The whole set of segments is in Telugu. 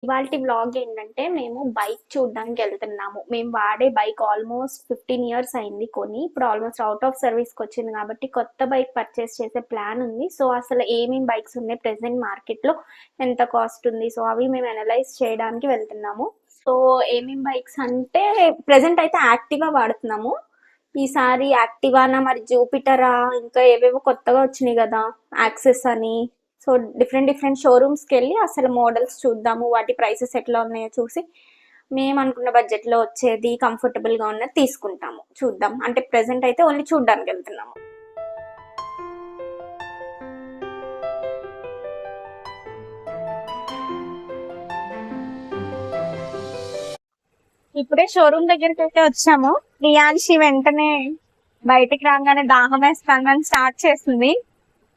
ఇవాల్టి వ్లాగ్ ఏంటంటే మేము బైక్ చూడడానికి వెళ్తున్నాము. మేము వాడే బైక్ ఆల్మోస్ట్ 15 ఇయర్స్ అయింది కొని. ఇప్పుడు ఆల్మోస్ట్ అవుట్ ఆఫ్ సర్వీస్కి వచ్చింది కాబట్టి కొత్త బైక్ పర్చేస్ చేసే ప్లాన్ ఉంది. సో అసలు ఏమేమి బైక్స్ ఉన్నాయి ప్రెసెంట్ మార్కెట్లో, ఎంత కాస్ట్ ఉంది, సో అవి మేము అనలైజ్ చేయడానికి వెళ్తున్నాము. సో ఏమేమి బైక్స్ అంటే ప్రెసెంట్ అయితే యాక్టివా వాడుతున్నాము. ఈసారి యాక్టివానా మరి జూపిటరా ఇంకా ఏవేవో కొత్తగా వచ్చినాయి కదా, యాక్సెస్ అని. సో డిఫరెంట్ డిఫరెంట్ షోరూమ్స్కి వెళ్ళి అసలు మోడల్స్ చూద్దాము, వాటి ప్రైసెస్ ఎట్లా ఉన్నాయో చూసి మేము అనుకున్న బడ్జెట్లో వచ్చేది కంఫర్టబుల్గా ఉన్నది తీసుకుంటాము. చూద్దాం, అంటే ప్రెసెంట్ అయితే ఓన్లీ చూడ్డానికి వెళ్తున్నాము. ఇప్పుడే షోరూమ్ దగ్గరికి అయితే వచ్చాము. ప్రియాంశి వెంటనే బయటికి రాగానే దాహం వేస్తాను స్టార్ట్ చేసింది.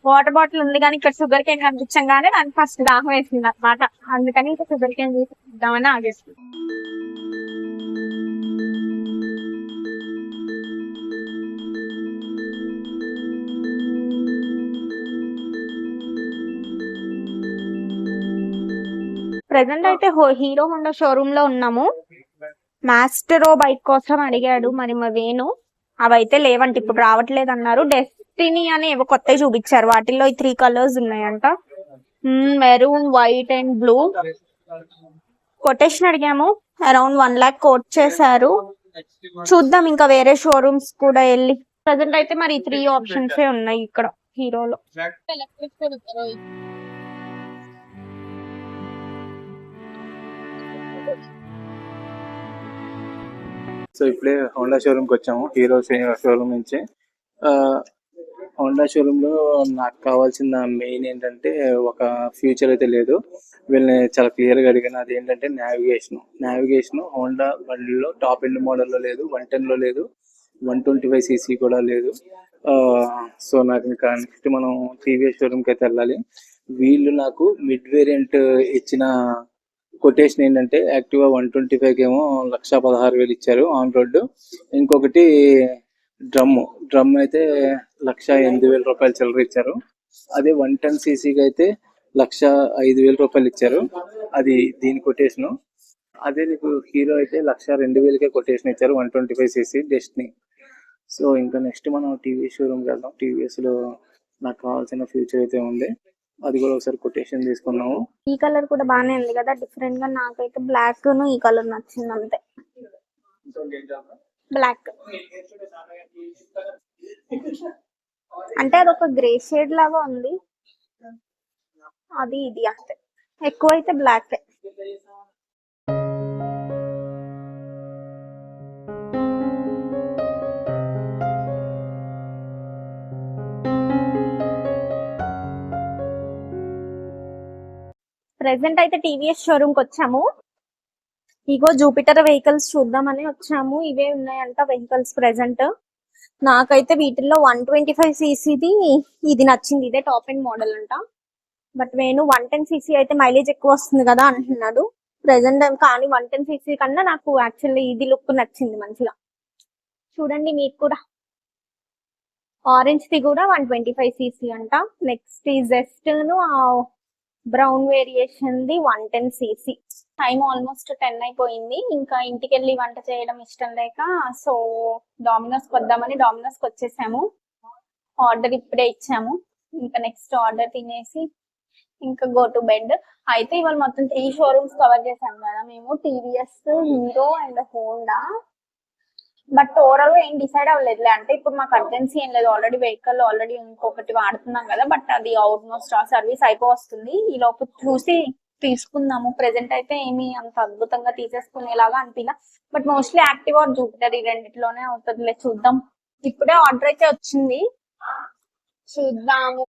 వాటర్ బాటిల్ ఉంది కానీ ఇక్కడ షుగర్ కేన్ కనిపించగానే దానికి ఫస్ట్ దాహం వేసింది అనమాట. అందుకని ఇంకా షుగర్ కేన్ తీసుకుందామని ఆగేస్తుంది. ప్రెసెంట్ అయితే హీరో హోండా షోరూమ్ లో ఉన్నాము. మాస్టరో బైక్ కోసం అడిగాడు మరి మా వేణు. అవైతే లేవంట, ఇప్పుడు రావట్లేదు అన్నారు. డెస్టినీ అని ఏవో కొత్తవి చూపించారు, వాటిల్లో ఈ 3 కలర్స్ ఉన్నాయంట, maroon, white and blue. Quotation అడిగాము, అరౌండ్ 1 lakh కోట్ చేశారు. చూద్దాం ఇంకా వేరే షోరూమ్స్ కూడా వెళ్ళి. ప్రజెంట్ అయితే మరి 3 ఆప్షన్స్ ఉన్నాయి ఇక్కడ హీరోలో. సో ఇప్పుడే హోండా షోరూమ్కి వచ్చాము, హీరో షోరూమ్ నుంచి. హోండా షోరూంలో నాకు కావాల్సిన మెయిన్ ఏంటంటే ఒక ఫ్యూచర్ అయితే లేదు. వీళ్ళని చాలా క్లియర్గా అడిగాను, అది ఏంటంటే నావిగేషన్ హోండా బండిలో టాప్ ఎండ్ మోడల్లో లేదు, 110లో లేదు, 125cc కూడా లేదు. సో నాకు ఇంకా నెక్స్ట్ మనం టీవీఎస్ షోరూమ్కి అయితే వెళ్ళాలి. వీళ్ళు నాకు మిడ్ వేరియంట్ ఇచ్చిన కొటేషన్ ఏంటంటే యాక్టివా 125 ఏమో 1,16,000 ఇచ్చారు ఆన్ రోడ్. ఇంకొకటి డ్రమ్ అయితే 1,08,000 రూపాయలు చిల్లర ఇచ్చారు. అదే 110cc అయితే 1,05,000 ఇచ్చారు. అది దీని కొటేషను. అదే నీకు హీరో అయితే 1,02,000కే కొటేషన్ ఇచ్చారు, 125cc డెస్టినీ. సో ఇంకా నెక్స్ట్ మనం టీవీఎస్ షోరూమ్కి వెళ్దాం. టీవీఎస్ లో నాకు కావాల్సిన ఫ్యూచర్ అయితే ఉంది, అది కూడా ఒకసారి కొటేషన్ తీసుకున్నాము. ఈ కలర్ కూడా బాగానే ఉంది కదా, డిఫరెంట్ గా. నాకైతే బ్లాక్ ను ఈ కలర్ నచ్చింది అంతే. బ్లాక్ అంటే అదొక గ్రే షేడ్ లాగా ఉంది, అది ఇది అంతే. ఎక్కువ అయితే బ్లాక్. ప్రెసెంట్ అయితే టీవీఎస్ షోరూమ్ కి వచ్చాము. ఇగో జూపిటర్ వెహికల్స్ చూద్దామని వచ్చాము. ఇవే ఉన్నాయంట వెహికల్స్ ప్రెసెంట్. నాకైతే వీటిల్లో 125cc ఇది నచ్చింది, ఇదే టాప్ ఎండ్ మోడల్ అంట. బట్ నేను 110cc అయితే మైలేజ్ ఎక్కువ వస్తుంది కదా అంటున్నాడు ప్రెసెంట్. కానీ 110cc కన్నా నాకు యాక్చువల్లీ ఇది లుక్ నచ్చింది మంచిగా. చూడండి మీకు కూడా, ఆరెంజ్ ది కూడా 125cc అంట. నెక్స్ట్ ఈ జెస్ట్ ను brown variation the 110cc. Time almost 10 అయిపోయింది. ఇంకా ఇంటికి వెళ్ళి వంట చేయడం ఇష్టం లేక సో డామినోస్ కి వద్దామని డామినోస్ కి వచ్చేసాము. ఆర్డర్ ఇప్పుడే ఇచ్చాము. ఇంకా నెక్స్ట్ ఆర్డర్ తినేసి ఇంకా గో టు బెడ్. అయితే ఇవాళ మొత్తం 3 షోరూమ్స్ కవర్ చేసాం కదా మేము, TVS, hero and Honda. But overall గా ఏం డిసైడ్ అవ్వలేదు. అంటే ఇప్పుడు మాకు అర్జెన్సీ ఏం లేదు, ఆల్రెడీ వెహికల్ ఆల్రెడీ ఇంకొకటి వాడుతున్నాం కదా, బట్ అది ఆల్మోస్ట్ సర్వీస్ అయిపోతుంది. ఈ లోపు చూసి తీసుకుందాము. ప్రెసెంట్ అయితే ఏమి అంత అద్భుతంగా తీసేసుకునేలాగా అనిపించలా. But mostly active or Jupiter ఈ రెండిట్లోనే అవుతుందిలే, చూద్దాం. ఇప్పుడే ఆర్డర్ అయితే వచ్చింది, చూద్దాము.